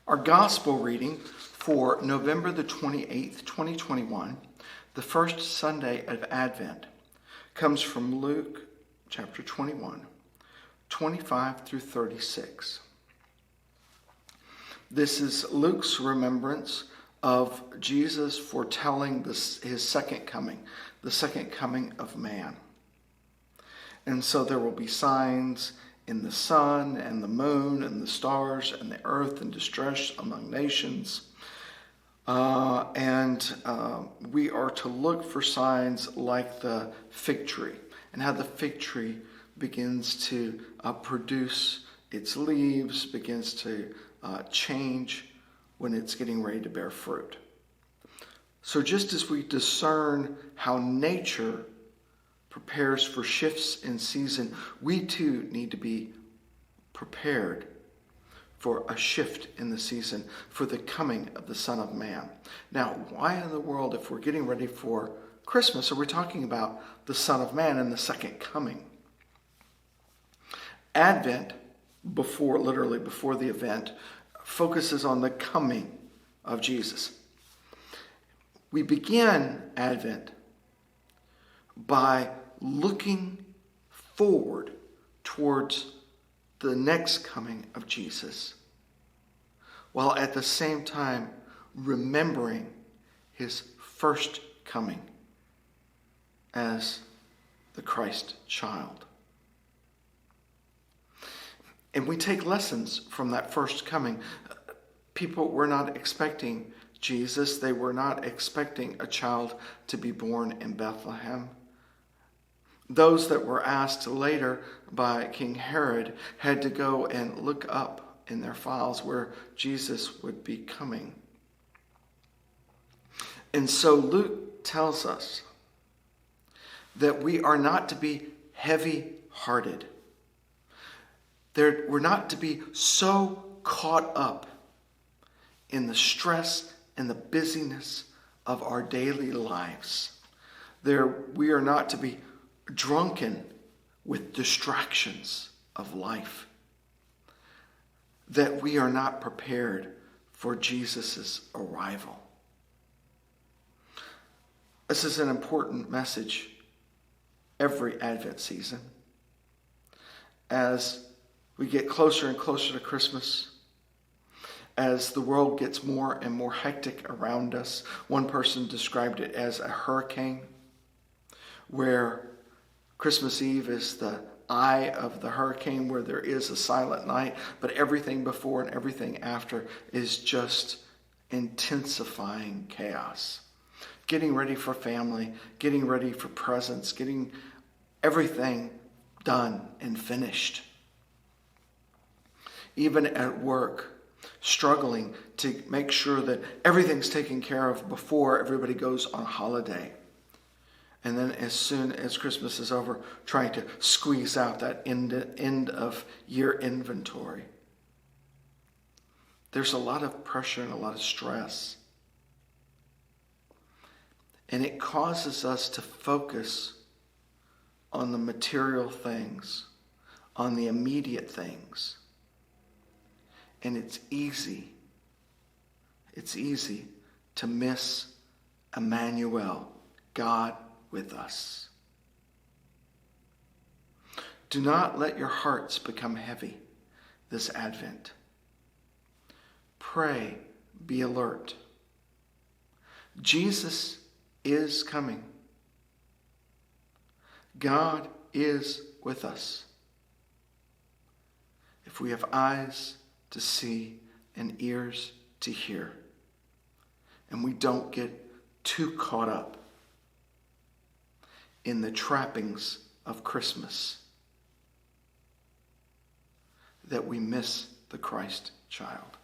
Our gospel reading for November the 28th, 2021, the first Sunday of Advent, comes from Luke chapter 21, 25 through 36. This is Luke's remembrance of Jesus foretelling his second coming, the second coming of man. And so there will be signs in the sun and the moon and the stars and the earth and distress among nations. And we are to look for signs like the fig tree and how the fig tree begins to produce its leaves, begins to change when it's getting ready to bear fruit. So just as we discern how nature prepares for shifts in season, we too need to be prepared for a shift in the season, for the coming of the Son of Man. Now, why in the world, if we're getting ready for Christmas, are we talking about the Son of Man and the second coming? Advent, before the event, focuses on the coming of Jesus. We begin Advent by looking forward towards the next coming of Jesus, while at the same time remembering his first coming as the Christ child. And we take lessons from that first coming. People were not expecting Jesus. They were not expecting a child to be born in Bethlehem. Those that were asked later by King Herod had to go and look up in their files where Jesus would be coming. And so Luke tells us that we are not to be heavy-hearted. We're not to be so caught up in the stress and the busyness of our daily lives. We are not to be drunken with distractions of life, that we are not prepared for Jesus' arrival. This is an important message every Advent season. As we get closer and closer to Christmas, as the world gets more and more hectic around us, one person described it as a hurricane, where Christmas Eve is the eye of the hurricane, where there is a silent night, but everything before and everything after is just intensifying chaos. Getting ready for family, getting ready for presents, getting everything done and finished. Even at work, struggling to make sure that everything's taken care of before everybody goes on holiday. And then as soon as Christmas is over, trying to squeeze out that end of year inventory. There's a lot of pressure and a lot of stress. And it causes us to focus on the material things, on the immediate things. And it's easy to miss Emmanuel, God with us. Do not let your hearts become heavy this Advent. Pray, be alert. Jesus is coming. God is with us. If we have eyes to see and ears to hear, and we don't get too caught up in the trappings of Christmas, that we miss the Christ child.